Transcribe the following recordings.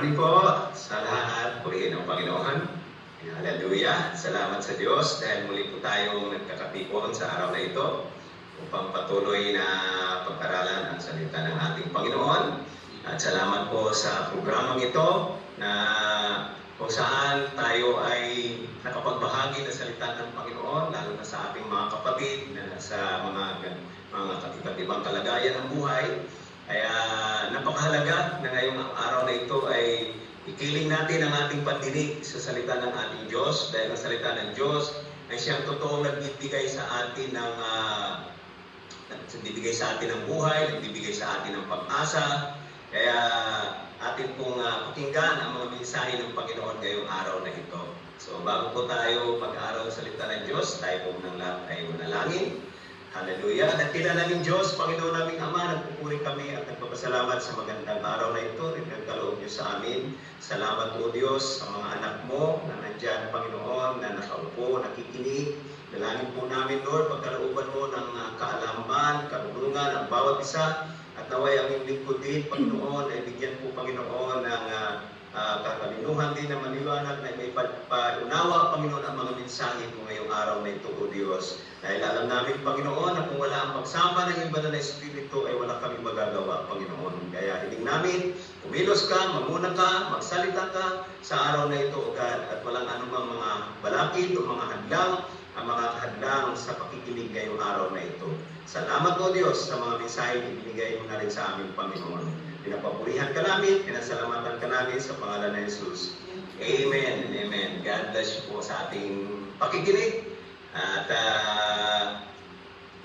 morning po sa lahat. Purihin ang Panginoon. Hallelujah. Salamat sa Diyos dahil muli po tayong nagkakatipon sa araw na ito upang patuloy na pag-aralan ang salita ng ating Panginoon. At salamat po sa programang ito na kung saan tayo ay nakapagbahagi ng salita ng Panginoon, lalo na sa ating mga kapatid na sa mga iba't ibang kalagayan ng buhay. Kaya napakahalaga na ngayong araw na ito ay ikiling natin ang ating pandinig sa salita ng ating Diyos dahil ang salita ng Diyos ay siyang totoong nagbibigay sa atin ng buhay, nagbibigay sa atin ng pag-asa. Kaya atin pong pakinggan ang mga mensahe ng Panginoon ngayong araw na ito. So bago po tayo mag-aaral sa salita ng Diyos, tayo po ng lahat ay manalangin. Hallelujah. Dakila namin Diyos, Panginoon naming Ama, nagpupuri kami at nagpapasalamat sa magandang araw na ito. Nagkaloob niyo sa amin. Salamat po Diyos sa mga anak mo na nandyan, Panginoon, na nakaupo, nakikinig. Dalangin po namin, Lord, pagkalooban mo ng kaalaman, karunungan ang bawat isa. At naway ang lingkod din, Panginoon, ay bigyan po, Panginoon, ng kakalinuhan din na maniwanag na may pag-unawa, Panginoon, ang mga mensahe mo ngayong araw na ito, O Diyos. Dahil alam namin, Panginoon, na kung wala ang pagsama ng iba na Espiritu, ay wala kami magagawa, Panginoon. Kaya hiling namin, kumilos ka, mamuna ka, magsalita ka sa araw na ito, O God, at walang anumang mga balakid o mga hadlang, ang mga hadlang sa pakikinig ngayong araw na ito. Salamat, O Diyos, sa mga mensahe na ibinigay mo na rin sa aming Panginoon. Pinapapurihan ka namin, pinasalamatan ka namin sa pangalan ng Jesus. Amen and amen. God bless you po sa ating pakikinig. At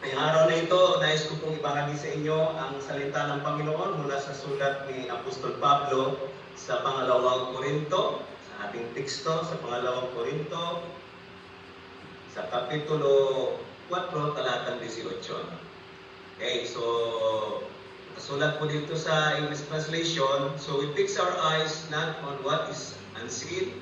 ngayong araw na ito, nais ko pong ibahagi sa inyo ang salita ng Panginoon mula sa sulat ni Apostol Pablo sa pangalawang Korinto, sa ating teksto sa pangalawang Korinto, sa kapitulo 4, talatang 18. Okay, so sulat po dito sa English translation, so we fix our eyes not on what is unseen,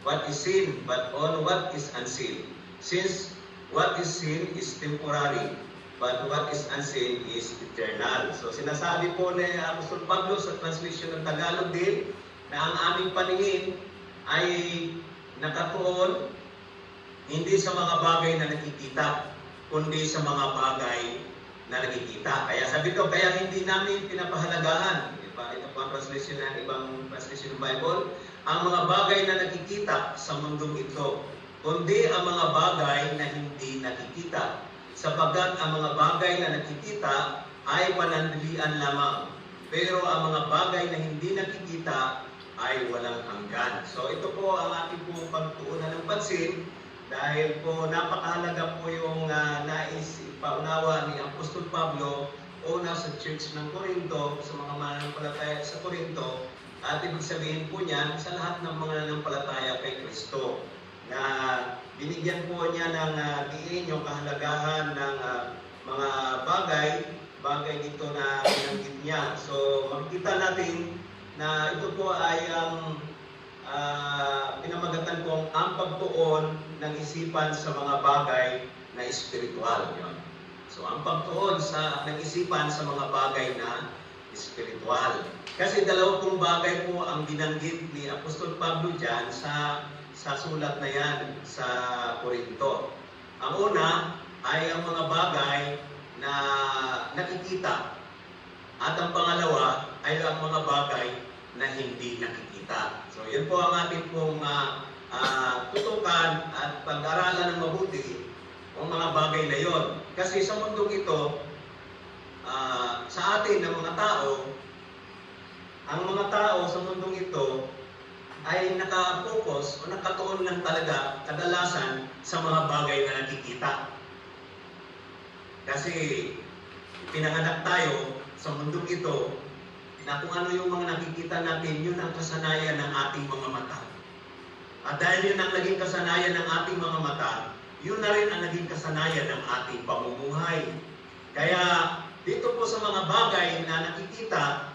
what is seen, but on what is unseen. Since what is seen is temporary, but what is unseen is eternal. So sinasabi po ni Apostol Pablo sa translation ng Tagalog din, na ang aming paningin ay nakatuon hindi sa mga bagay na nakikita, kundi sa mga bagay na nakikita. Kaya sabi ko, kaya hindi namin pinapahalagahan, ito po ang translation ng ibang translation ng Bible, ang mga bagay na nakikita sa mundong ito, kundi ang mga bagay na hindi nakikita. Sapagkat ang mga bagay na nakikita ay panandalian lamang. Pero ang mga bagay na hindi nakikita ay walang hanggan. So ito po ang ating pong pagtuunan ng pansin dahil po napakahalaga po yung nais paunawa ni Apostol Pablo una sa Church ng Corinto, sa mga mananampalataya sa Corinto, at ibig sabihin po niyan sa lahat ng mga mananampalataya kay Kristo na binigyan po niya ng diin yung kahalagahan ng mga bagay dito na binanggit niya. So makikita natin na ito po ay ang pinamagatan kong ang pagtuon ng isipan sa mga bagay na espiritual. Yun. So ang pagtuon ng isipan sa mga bagay na espiritual. Kasi dalawa pong bagay po ang binanggit ni Apostol Pablo dyan sa sulat na yan sa Corinto. Ang una ay ang mga bagay na nakikita. At ang pangalawa ay ang mga bagay na hindi nakikita. So yan po ang ating pong tutukan at pag-aralan ng mabuti ang mga bagay na yon. Kasi sa mundong ito, sa atin ng mga tao, ang mga tao sa mundong ito ay nakapokus o nakatuon lang talaga kadalasan sa mga bagay na nakikita. Kasi pinanganak tayo sa mundong ito na kung ano yung mga nakikita natin, yun ang kasanayan ng ating mga mata. At dahil yun ang naging kasanayan ng ating mga mata, yun na rin ang naging kasanayan ng ating pamumuhay. Kaya dito po sa mga bagay na nakikita,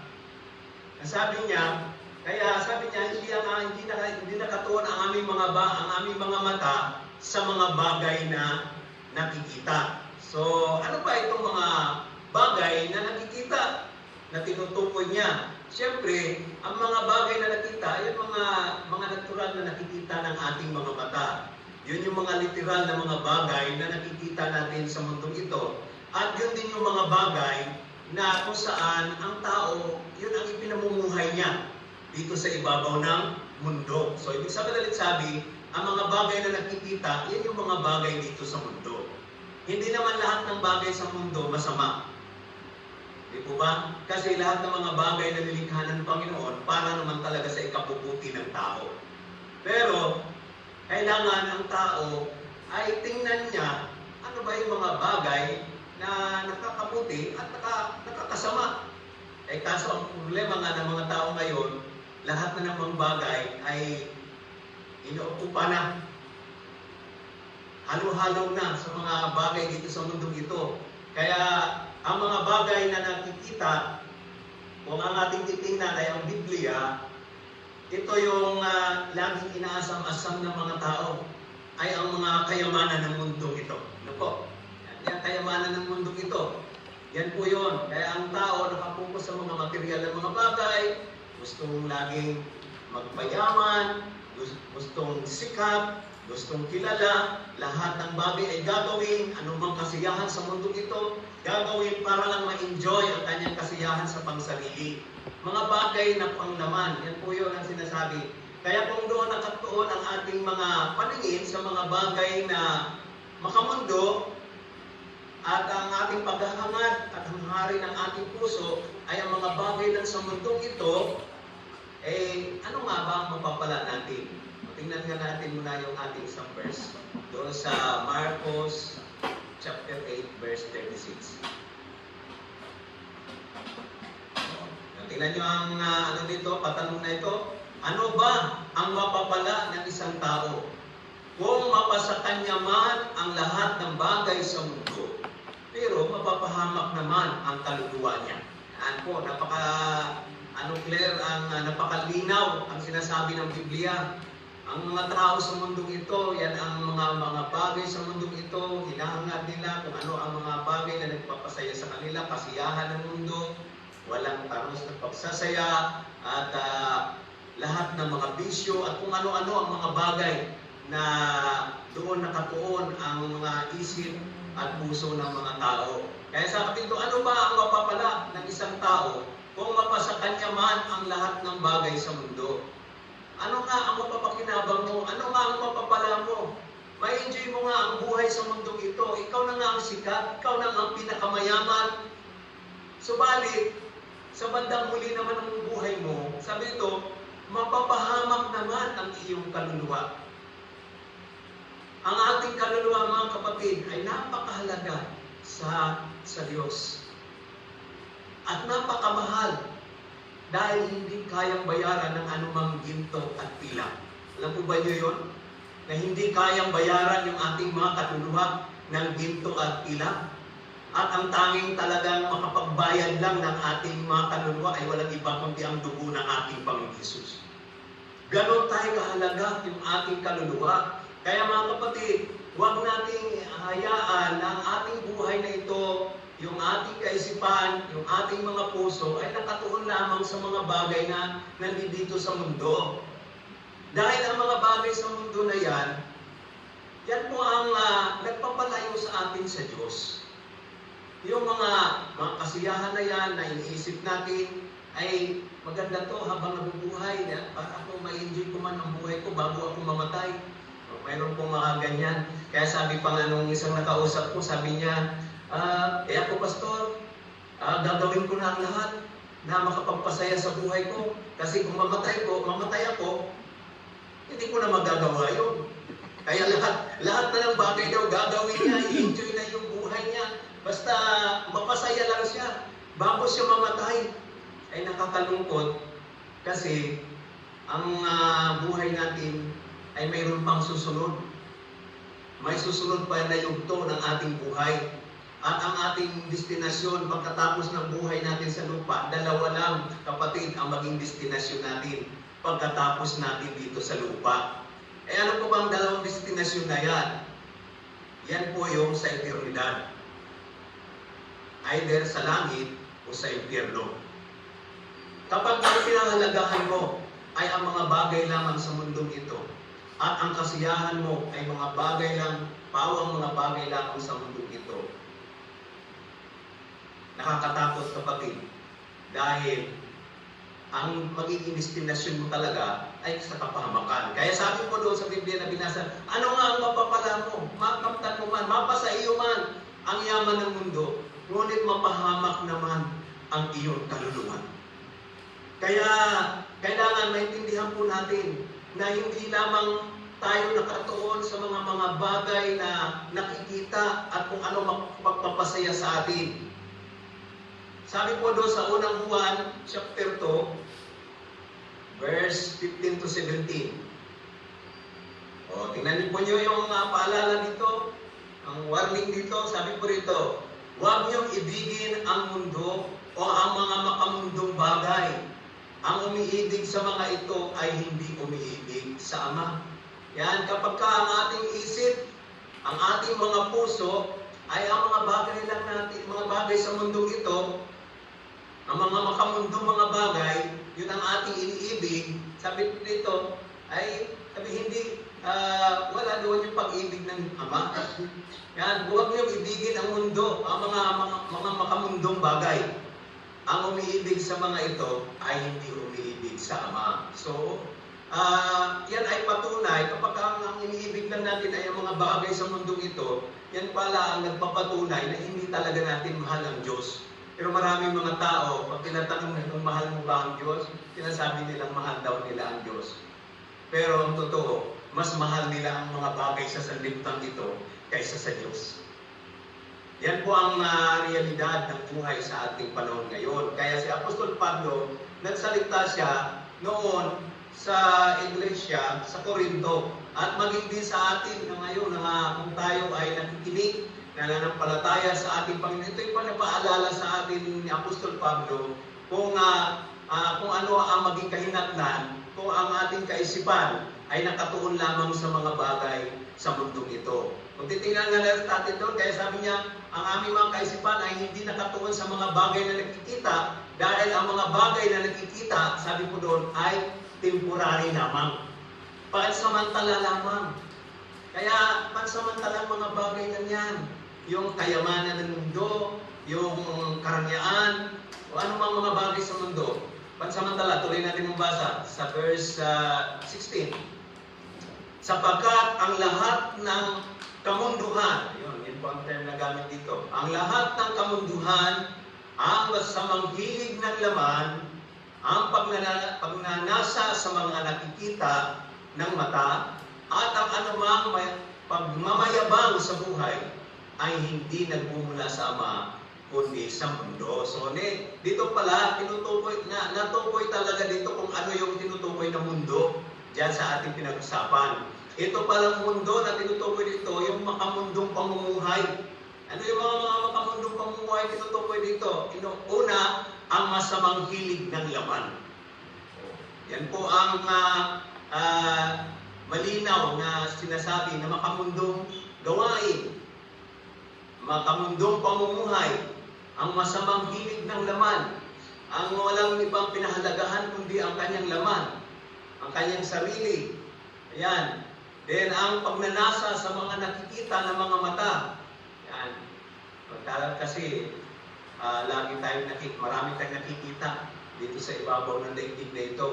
sabi niya, hindi nakatuon ang aming mga mata sa mga bagay na nakikita. So, ano ba itong mga bagay na nakikita na tinutukoy niya? Siyempre, ang mga bagay na nakikita Yun yung mga literal na mga bagay na nakikita natin sa mundong ito. At yun din yung mga bagay na kung saan ang tao, yun ang ipinamumuhay niya dito sa ibabaw ng mundo. So, ibig sabi, ang mga bagay na nakikita, yan yung mga bagay dito sa mundo. Hindi naman lahat ng bagay sa mundo masama. Di po ba? Kasi lahat ng mga bagay na nilikha ng Panginoon para naman talaga sa ikabubuti ng tao. Pero, kailangan ang tao ay tingnan niya ano ba yung mga bagay na nakakabuti at nakakasama. Kaso ang problema nga ng mga tao ngayon, lahat na ng mga bagay ay inuupa na. Halo-halo na sa mga bagay dito sa mundong ito. Kaya ang mga bagay na nakikita, kung ang ating titingnan ay ang Biblia, ito yung laging inaasam-asam ng mga tao, ay ang mga kayamanan ng mundong ito. Ano po? Yan kayamanan ng mundong ito. Yan po yun. Kaya ang tao nakapokus sa mga material ng mga bagay, gustong laging magpayaman, gustong sikat, gustong kilala, lahat ng bagay ay gagawin, anumang kasiyahan sa mundong ito, gagawin para lang ma-enjoy ang kanyang kasiyahan sa pangsarili. Mga bagay na panglaman, yan po yun ang sinasabi. Kaya kung doon nakatuon ang ating mga paningin sa mga bagay na makamundo, at ang ating paghahangad at ang hari ng ating puso ay ang mga bagay lang sa mundong ito, ano nga ba ang mapapala natin? Tingnan nga natin muna yung ating isang verse doon sa Marcos chapter 8 verse 36. Tingnan nyo ang dito, patanong na ito. Ano ba ang mapapala ng isang tao kung mapasa kanya man ang lahat ng bagay sa mundo, pero mapapahamak naman ang kaluluwa niya? Yan po, clear, napakalinaw ang sinasabi ng Biblia. Ang mga tao sa mundong ito, yan ang mga bagay sa mundong ito, hinahangad nila kung ano ang mga bagay na nagpapasaya sa kanila, kasiyahan ng mundo, walang taros na pagsasaya, at lahat ng mga bisyo, at kung ano-ano ang mga bagay na doon nakatuon ang mga isip at puso ng mga tao. Kaya sa kapito, ano ba ang mapapala ng isang tao kung mapasa kanya man ang lahat ng bagay sa mundo? Ano nga ang mapapakinabang mo? Ano nga ang mapapala mo? May-enjoy mo nga ang buhay sa mundong ito. Ikaw na nga ang sikat. Ikaw na nga ang pinakamayaman. Subalit, sa bandang huli naman ng buhay mo, sabi ito, mapapahamak naman ang iyong kaluluwa. Ang ating kaluluwa, mga kapatid, ay napakahalaga sa Diyos. At napakamahal dahil hindi kayang bayaran ng anumang ginto at pila. Alam po ba niyo yun? Na hindi kayang bayaran yung ating mga kaluluwa ng ginto at pila. At ang tanging talagang makapagbayad lang ng ating mga kaluluwa ay walang iba kundi ang dugo ng ating Panginoon Hesus. Ganon tayo kahalaga yung ating kaluluwa. Kaya mga kapatid, huwag nating hayaan na ang ating buhay na ito, yung ating kaisipan, yung ating mga puso, ay nakatuon lamang sa mga bagay na nandito sa mundo. Dahil ang mga bagay sa mundo na yan po ang nagpapalayo sa atin sa Diyos. Yung mga kasiyahan na yan na iniisip natin, ay maganda to habang nabubuhay. Para ako ma-enjoy ko man ang buhay ko bago ako mamatay. Mayroon pong mga ganyan. Kaya sabi pa nga nung isang nakausap ko, sabi niya, ako pastor, gagawin ko na ang lahat na makapagpasaya sa buhay ko. Kasi kung mamatay ako, hindi ko na magagawa yun. Kaya lahat na ng bagay daw gagawin niya, i-enjoy na yung buhay niya. Basta mapasaya lang siya. Bago siya mamatay, ay nakakalungkot. Kasi ang buhay natin ay mayroon pang susunod. May susunod pa na yugto ng ating buhay. At ang ating destinasyon pagkatapos ng buhay natin sa lupa, dalawa lang, kapatid, ang maging destinasyon natin pagkatapos natin dito sa lupa. Ano po bang dalawang destinasyon na yan? Yan po yung sa eternidad. Either sa langit o sa impyerno. Kapag ang pinahalagahan mo ay ang mga bagay lamang sa mundong ito, at ang kasiyahan mo ay mga bagay lang, pawang mga bagay lang sa mundo ito. Nakakatakot, kapatid, dahil ang magiging destinasyon mo talaga ay sa kapahamakan. Kaya sabi po doon sa Biblia na binasa, ano nga ang mapapala mo? Makamtan mo man, mapasa iyo man ang yaman ng mundo, ngunit mapahamak naman ang iyong kaluluwa. Kaya kailangan maintindihan po natin na hindi lamang tayo nakatuon sa mga bagay na nakikita at kung ano magpapasaya sa atin. Sabi po doon sa unang Juan, chapter 2, verse 15 to 17. O, tingnan niyo po yung paalala dito, ang warning dito, sabi po rito, huwag niyong ibigin ang mundo o ang mga makamundong bagay. Ang umiibig sa mga ito ay hindi umiibig sa Ama. Yan, kapag ka ang ating isip, ang ating mga puso, ay ang mga bagay lang natin, mga bagay sa mundong ito, ang mga makamundong mga bagay, yun ang ating iniibig, sabi dito, ay sabi hindi, wala doon yung pag-ibig ng Ama. Yan, huwag niyong ibigin ang mundo, ang mga makamundong bagay. Ang umiibig sa mga ito ay hindi umiibig sa Ama. So, yan ay patunay, kapag ang iniibig lang natin ay ang mga bagay sa mundong ito, yan pala ang nagpapatunay na hindi talaga natin mahal ang Diyos. Pero maraming mga tao, pag tinatanong na kung mahal mo ba ang Diyos, sinasabi nilang mahal daw nila ang Diyos. Pero ang totoo, mas mahal nila ang mga bagay sa sanlibutan ito kaysa sa Diyos. Yan po ang realidad ng buhay sa ating panahon ngayon. Kaya si Apostol Pablo, nagsalita siya noon sa iglesia sa Corinto at maging din sa atin na ngayon na kung tayo ay nakikinig, nananampalataya sa ating Panginoon. Ito yung panapaalala sa atin ni Apostol Pablo kung ano ang maging kahinatnan, kung ang ating kaisipan ay nakatuon lamang sa mga bagay sa mundong ito. Kung titingnan nga natin doon, kaya sabi niya, ang aming mga kaisipan ay hindi nakatuon sa mga bagay na nakikita dahil ang mga bagay na nakikita, sabi po doon, ay temporary lamang. Pansamantala lamang. Kaya pansamantalang mga bagay lang yan. Yung kayamanan ng mundo, yung karangyaan, o anumang mga bagay sa mundo. Pansamantala, tuloy natin ang basa sa verse 16. Sapagkat ang lahat ng kamunduhan, yun po ang term na gamit dito, ang lahat ng kamunduhan, ang masamang hilig ng laman, ang pagnanasa sa mga nakikita ng mata, at ang anumang pagmamayabang sa buhay, ay hindi nagmumula sa Ama, kundi sa mundo. So, dito pala, natukoy talaga dito kung ano yung tinutukoy na mundo dyan sa ating pinag-usapan. Ito palang mundo na tinutukoy dito, yung makamundong pamumuhay. Ano yung mga makamundong pamumuhay tinutukoy dito? Una, ang masamang hilig ng laman. Yan po ang malinaw na sinasabi na makamundong gawain, makamundong pamumuhay, ang masamang hilig ng laman, ang walang ibang pinahalagahan kundi ang kanyang laman, ang kanyang sarili. Ayan. Then, ang pagnanasa sa mga nakikita ng mga mata. Ayan. Kasi, marami tayong nakikita dito sa ibabaw ng daigdig na ito.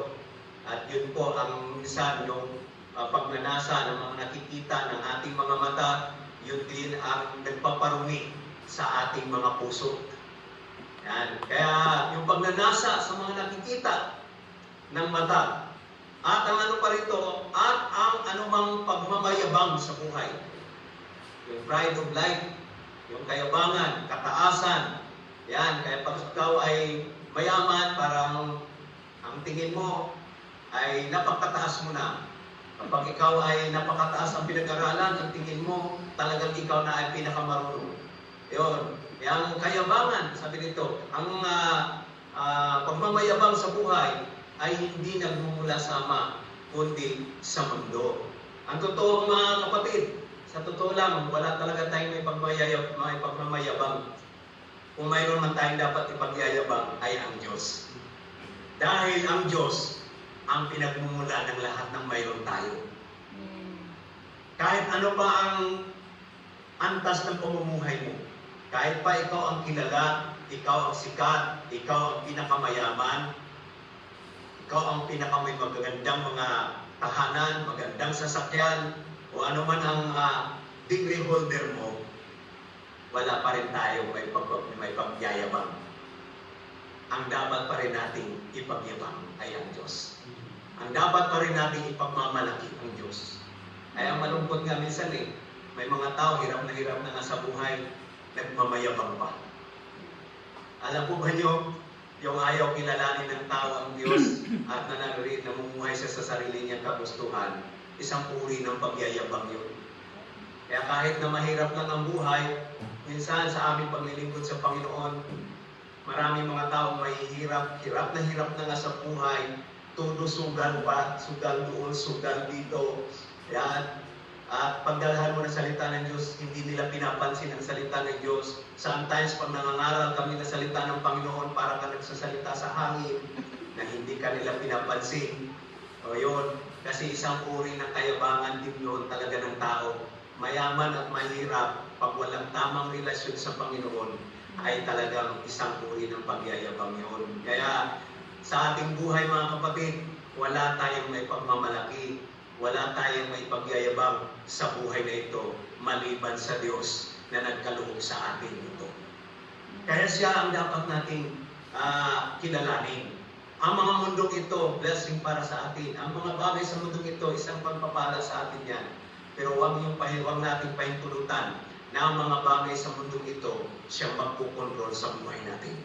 At yun po ang minsan yung pagnanasa ng mga nakikita ng ating mga mata, yun din ang nagpaparumi sa ating mga puso. Yan. Kaya yung pagnanasa sa mga nakikita ng mata, at ang ano pa rito, at ang anumang pagmamayabang sa buhay. Yung pride of life, yung kayabangan, kataasan. Yan. Kaya pag ikaw ay mayaman, parang ang tingin mo ay napakataas mo na. Kapag ikaw ay napakataas ang pinag-aralan, ang tingin mo, talagang ikaw na ay pinakamarunong. Yun. Yung kayabangan, sabi dito, ang pagmamayabang sa buhay ay hindi nagmumula sa Ama, kundi sa mundo. Ang totoo mga kapatid, sa totoo lang, wala talaga tayong may pagmamayabang. Kung mayroon man tayong dapat ipagyayabang ay ang Diyos. Dahil ang Diyos ang pinagmumula ng lahat ng mayroon tayo. Kahit ano pa ang antas ng pamumuhay mo, kahit pa ikaw ang kilala, ikaw ang sikat, ikaw ang pinakamayaman, ikaw ang pinakamay magagandang mga tahanan, magandang sasakyan, o ano man ang degree holder mo, wala pa rin tayo may pagyayabang. Ang dapat pa rin nating ipagyabang ay ang Diyos. Ang dapat pa rin nating ipagmamalaki ang Diyos. Ay ang malungkot nga minsan may mga tao hirap na nga sa buhay, nagmamayabang pa. Alam po ba nyo, yung ayaw kilalanin ng tao ang Diyos at namumuhay siya sa sarili niyang kagustuhan, isang uri ng pagyayabang yun. Kaya kahit na mahirap lang ang buhay, minsan sa aming paglilingkod sa Panginoon, maraming mga taong mahihirap, hirap na nga sa buhay, todo sugal pa, sugal doon, sugal dito. Yan. At pagdalhan mo ng salita ng Diyos, hindi nila pinapansin ang salita ng Diyos. Sometimes, pag nangangaral kami ng salita ng Panginoon, para ka nagsasalita sa hangin, na hindi ka nila pinapansin. O yun, kasi isang uri ng kayabangan din yun talaga ng tao. Mayaman at mahirap, pag walang tamang relasyon sa Panginoon, ay talagang isang uri ng pagyayabang yun. Kaya, sa ating buhay mga kapatid, wala tayong may pagmamalaki, wala tayong may pagyayabang sa buhay na ito, maliban sa Diyos na nagkaloob sa atin ito. Kaya siya ang dapat nating kilalanin. Ang mga mundong ito, blessing para sa atin. Ang mga bagay sa mundong ito, isang pagpapala sa atin yan. Pero huwag natin pahintulutan na ang mga bagay sa mundong ito, siyang magkukontrol sa buhay natin.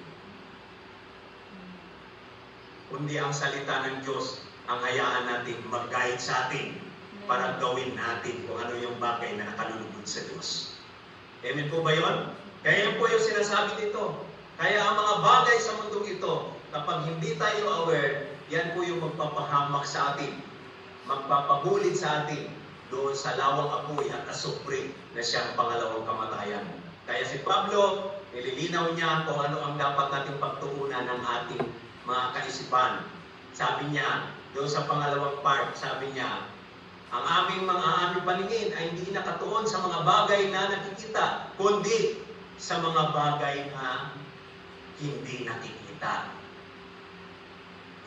Kundi ang salita ng Diyos, ang hayaan natin mag-guide sa atin para gawin natin kung ano yung bagay na nakalulugod sa Diyos. Amen po ba yun? Kaya yun po yung sinasabi dito. Kaya ang mga bagay sa mundong ito, kapag hindi tayo aware, yan po yung magpapahamak sa atin, magpapagulit sa atin doon sa lawang apoy at asupre na siyang pangalawang kamatayan. Kaya si Pablo, nililinaw niya kung ano ang dapat nating pagtuunan ng ating mga kaisipan. Sabi niya, doon sa pangalawang part, sabi niya, ang aming paningin ay hindi nakatuon sa mga bagay na nakikita, kundi sa mga bagay na hindi nakikita.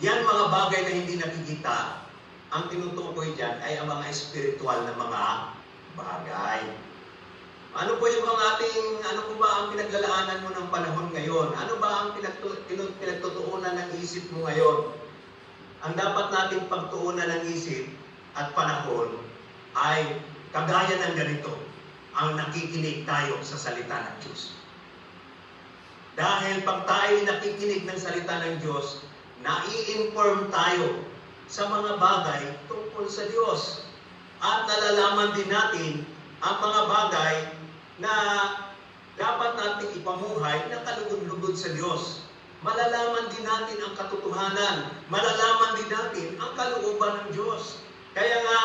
Yan mga bagay na hindi nakikita, ang tinutukoy dyan ay ang mga espiritual na mga bagay. Ano po yung ano po ba ang pinaglalaanan mo ng panahon ngayon? Ano ba ang pinagtutuunan ng isip mo ngayon? Ang dapat nating pagtuunan ng isip at panahon ay kagaya ng ganito, ang nakikinig tayo sa salita ng Diyos. Dahil pag tayo nakikinig ng salita ng Diyos, nai-inform tayo sa mga bagay tungkol sa Diyos. At nalalaman din natin ang mga bagay na dapat nating ipamuhay na kalugod-lugod sa Diyos. Malalaman din natin ang katotohanan. Malalaman din natin ang kalooban ng Diyos. Kaya nga,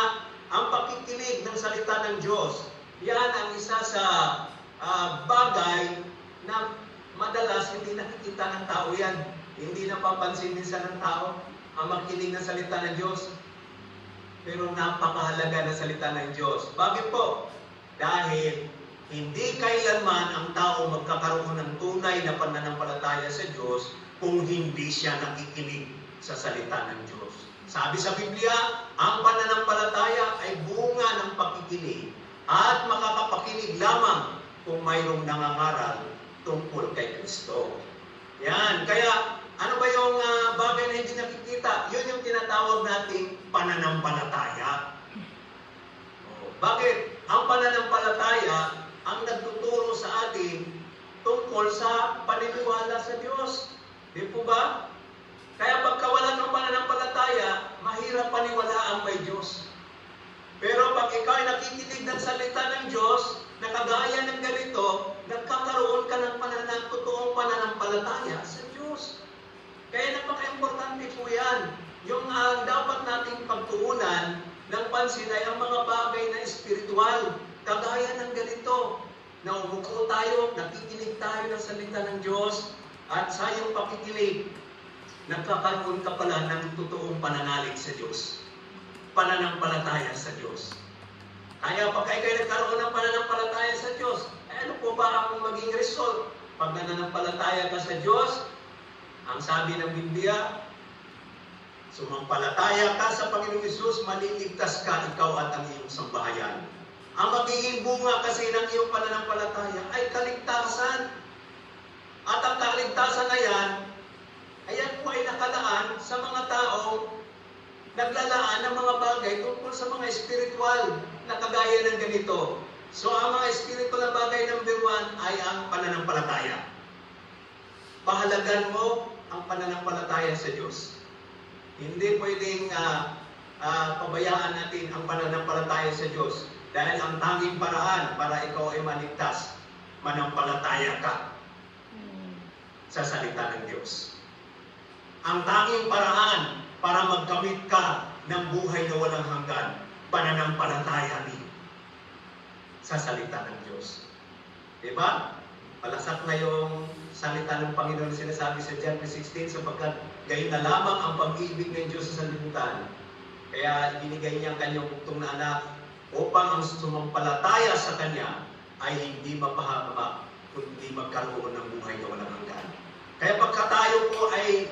ang pakikinig ng salita ng Diyos, yan ang isa sa bagay na madalas hindi nakikita ng tao yan. Hindi napapansin minsan ng tao ang makinig ng salita ng Diyos. Pero napakahalaga ng salita ng Diyos. Bakit po? Dahil hindi kailanman ang tao magkakaroon ng tunay na pananampalataya sa Diyos kung hindi siya nakikinig sa salita ng Diyos. Sabi sa Biblia, ang pananampalataya ay bunga ng pakikinig at makakapakinig lamang kung mayroong nangangaral tungkol kay Kristo. Yan. Kaya, ano ba yung bagay na hindi nakikita? Yun yung tinatawag nating pananampalataya. Bakit? Ang pananampalataya ang nagtuturo sa atin tungkol sa paniniwala sa Diyos. Di po ba? Kaya pagkawalan ng pananampalataya, mahirap paniwalaan may Diyos. Pero pag ikaw ay nakikinig ng salita ng Diyos, na kagaya ng ganito, nagkakaroon ka ng totoong pananampalataya sa Diyos. Kaya napaka-importante po yan. Yung dapat nating pagtuunan ng pansin ay ang mga bagay na espiritual. Kagaya ng ganito, na umuko tayo, nakikinig tayo ng salita ng Diyos, at sa iyong pakikinig, nagkakaroon ka pala ng totoong pananalig sa Diyos. pananampalataya sa Diyos. Kaya pagka ikaw'y nagkaroon ng pananampalataya sa Diyos, ano po ba ang maging result? Pag nananampalataya ka sa Diyos, ang sabi ng Biblia, sumampalataya ka sa Panginoong Hesus, maliligtas ka, ikaw at ang iyong sambahayan. Ang magiging bunga kasi ng iyong pananampalataya ay kaligtasan. At ang kaligtasan na yan, ayan po ay nakalaan sa mga taong naglalaan ng mga bagay tungkol sa mga espiritual na kagaya ng ganito. So ang mga espiritual na bagay number 1 ay ang pananampalataya. Pahalagan mo ang pananampalataya sa Diyos. Hindi pwedeng pabayaan natin ang pananampalataya sa Diyos dahil ang tanging paraan para ikaw ay maligtas, manampalataya ka sa salita ng Diyos. Ang tanging paraan para magkamit ka ng buhay na walang hanggan, pananampalataya din sa salita ng Diyos. Diba? Palasak na yung salita ng Panginoon na sinasabi sa John 16, sapagkat gayon na lamang ang pag-ibig ng Diyos sa sanlibutan. Kaya binigay niya ang kanyang buktong na anak upang ang sumampalataya sa Kanya ay hindi mapahaba, kundi magkaroon ng buhay na walang hanggan. Kaya pagka tayo po ay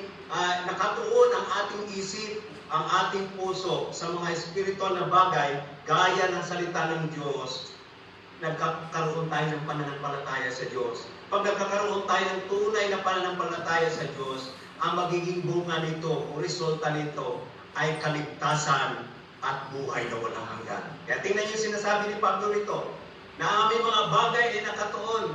nakatuon ang ating isip, ang ating puso sa mga espiritual na bagay, gaya ng salita ng Diyos, nagkakaroon tayo ng pananampalataya sa Diyos. Pag nagkakaroon tayo ng tunay na pananampalataya sa Diyos, ang magiging bunga nito o resulta nito ay kaligtasan at buhay na walang hanggan. Kaya tingnan niyo yung sinasabi ni Pablo rito, na may mga bagay ay nakatuon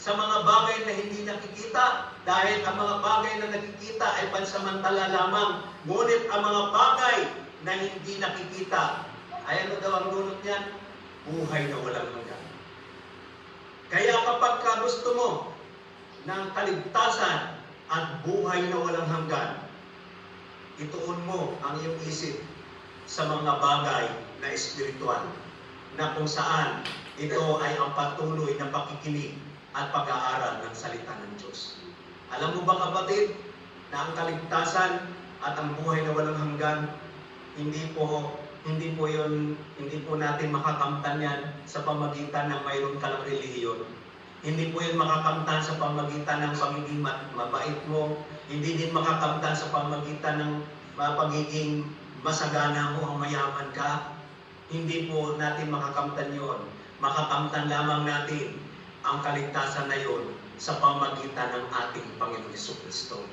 sa mga bagay na hindi nakikita, dahil ang mga bagay na nakikita ay pansamantala lamang. Ngunit ang mga bagay na hindi nakikita, ay ano daw ang dunot niyan? Buhay na walang hanggan. Kaya kapag gusto mo ng kaligtasan at buhay na walang hanggan, ituon mo ang iyong isip sa mga bagay na espiritual, na kung saan ito ay ang patuloy na pakikinig at pag-aaral ng salita ng Diyos. Alam mo ba kapatid, na ang kaligtasan at ang buhay na walang hanggan, hindi po natin makakamtan yan sa pamagitan ng mayroon ka ng relihiyon. Hindi po yun makakamtan sa pamagitan ng pagiging mabait mo. Hindi din makakamtan sa pamagitan ng pagiging masagana mo, ang mayaman ka. Hindi po natin makakamtan yon. Makakamtan lamang natin ang kaligtasan na yon sa pamagitan ng ating Panginoong Jesucristo.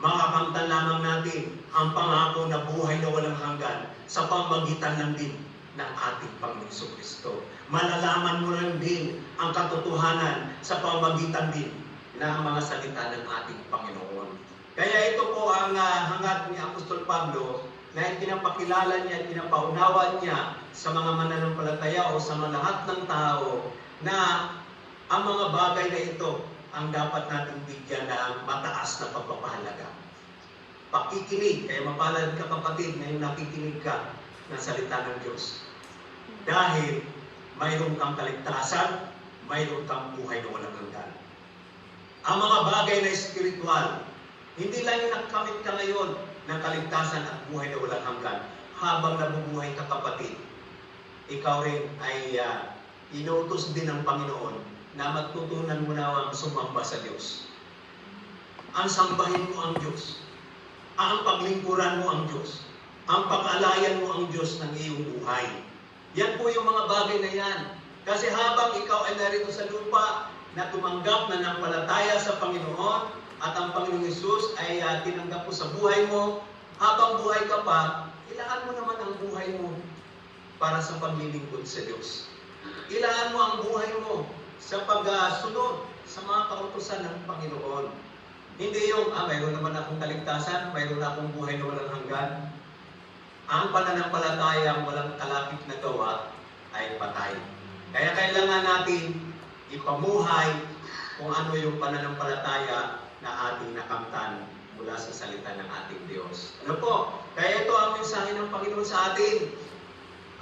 Makakamtan lamang natin ang pangako na buhay na walang hanggan sa pamagitan ng din ng ating Panginoong Jesucristo. Malalaman mo rin din ang katotohanan sa pamagitan din ng mga salita ng ating Panginoon. Kaya ito po ang hangat ni Apostol Pablo na ipinapakilala niya at pinapaunawa niya sa mga mananampalataya o sa mga lahat ng tao na ang mga bagay na ito ang dapat nating bigyan ng mataas na pagpapahalaga. Pakikinig, kaya mapalad ka kapatid na yung nakikinig ka ng salita ng Diyos. Dahil mayroon kang kaligtasan, mayroon kang buhay na walang hanggan. Ang mga bagay na espiritual, hindi lang yung nakamit ka ngayon ng kaligtasan at buhay na walang hanggan. Habang nabubuhay ka kapatid, ikaw rin ay inuutos din ng Panginoon na magtutunan mo na ang sumamba sa Diyos. Ang sambahin mo ang Diyos. Ang paglingkuran mo ang Diyos. Ang pag-alayan mo ang Diyos ng iyong buhay. Yan po yung mga bagay na yan. Kasi habang ikaw ay narito sa lupa na tumanggap na nampalataya sa Panginoon at ang Panginoong Hesus ay tinanggap mo sa buhay mo, habang buhay ka pa, ilaan mo naman ang buhay mo para sa paglilingkod sa Diyos. Ilaan mo ang buhay mo sa pagsunod sa mga kautusan ng Panginoon. Hindi yung, mayroon naman akong kaligtasan, mayroon akong buhay na walang hanggan. Ang pananampalatayang walang kalapit na gawa ay patay. Kaya kailangan natin ipamuhay kung ano yung pananampalataya na ating nakamtan mula sa salita ng ating Diyos. Ano po? Kaya ito ang mensahe ng Panginoon sa atin.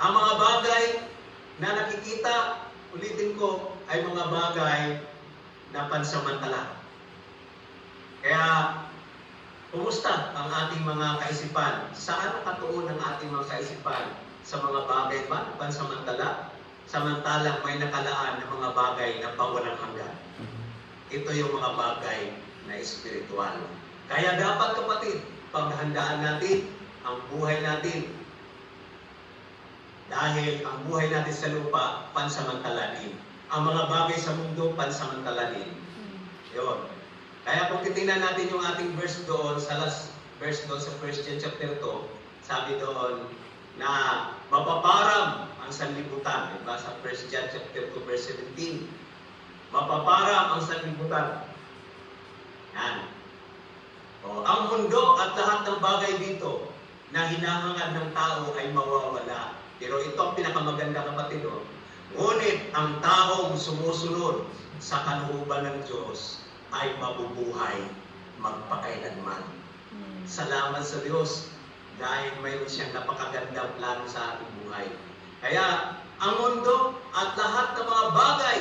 Ang mga bagay na nakikita, ulitin ko, ay mga bagay na pansamantala. Kaya Kumusta ang ating mga kaisipan? Saan nakatuon ang ating mga kaisipan? Sa mga bagay ba? Pansamantala? Samantalang may nakalaan ng mga bagay na pawalang hanggan. Ito yung mga bagay na espiritual. Kaya dapat kapatid, paghandaan natin ang buhay natin. Dahil ang buhay natin sa lupa, pansamantala din. Ang mga bagay sa mundo, pansamantala din. Yun. Kaya kung titingnan natin yung ating verse doon, sa last verse doon sa 1 John chapter 2, sabi doon na mapaparam ang sanlibutan. Diba? Sa 1 John chapter 2 verse 17, mapaparam ang sanlibutan. Yan. O, ang mundo at lahat ng bagay dito na hinahangad ng tao ay mawawala. Pero ito ang pinakamaganda kapatid. Ngunit ang taong sumusunod sa kalooban ng Diyos ay mabubuhay magpakailanman. Salamat sa Diyos dahil mayroon siyang napakagandang plano sa ating buhay. Kaya ang mundo at lahat ng mga bagay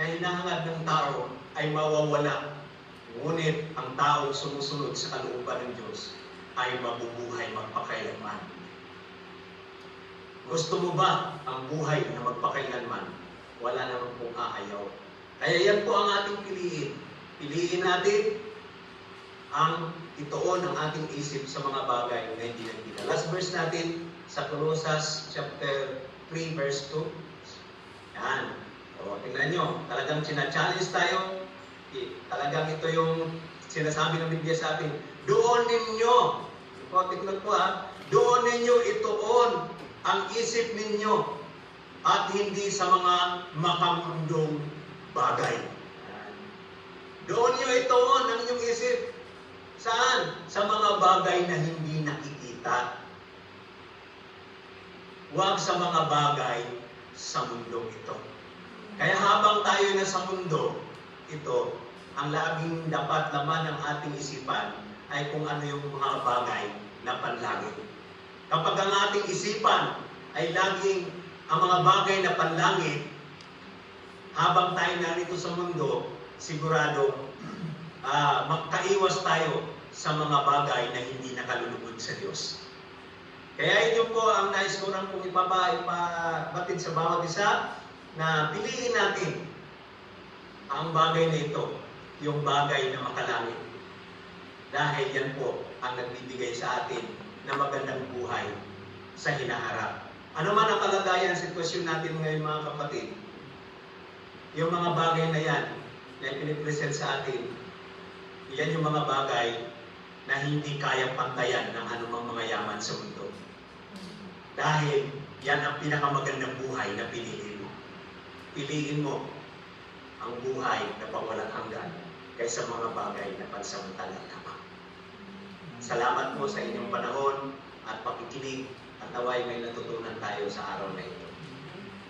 na hinahangad ng tao ay mawawala. Ngunit ang taong sumusunod sa kalooban ng Diyos ay mabubuhay magpakailanman. Gusto mo ba ang buhay na magpakailanman? Wala naman pong aayaw. Kaya yan po ang ating piliin. Piliin natin ang ituon ng ating isip sa mga bagay na hindi nakikita. Last verse natin sa Colossus chapter 3 verse 2. Yan. O, tingnan nyo. Talagang challenge tayo. Talagang ito yung sinasabi ng Biblia sa atin. Doon ninyo, tingnan po doon ninyo ituon ang isip ninyo at hindi sa mga makamundong bagay. Doon nyo ituon ang inyong isip. Saan? Sa mga bagay na hindi nakikita. Huwag sa mga bagay sa mundong ito. Kaya habang tayo na sa mundo, ito, ang laging dapat laman ng ating isipan ay kung ano yung mga bagay na panlangit. Kapag ang ating isipan ay laging ang mga bagay na panlangit, habang tayo narito sa mundo, sigurado magkaiwas tayo sa mga bagay na hindi nakalulugod sa Diyos. Kaya ito po ang nais ko lang kung ipabatid sa bawat isa na piliin natin ang bagay na ito, yung bagay na makalangit. Dahil yan po ang nagbibigay sa atin na magandang buhay sa hinaharap. Ano man ang kalagayan, sitwasyon natin ngayon mga kapatid, yung mga bagay na yan na pinipresent sa atin, yan yung mga bagay na hindi kayang pantayan ng anumang mga yaman sa mundo. Dahil yan ang pinakamagandang buhay na piliin mo. Piliin mo ang buhay na pawalang hanggan kaysa mga bagay na pansamantala lamang. Salamat po sa inyong panahon at pakikinig at naway may natutunan tayo sa araw na ito.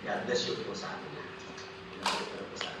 God bless you po sa atin. God bless you po sa atin.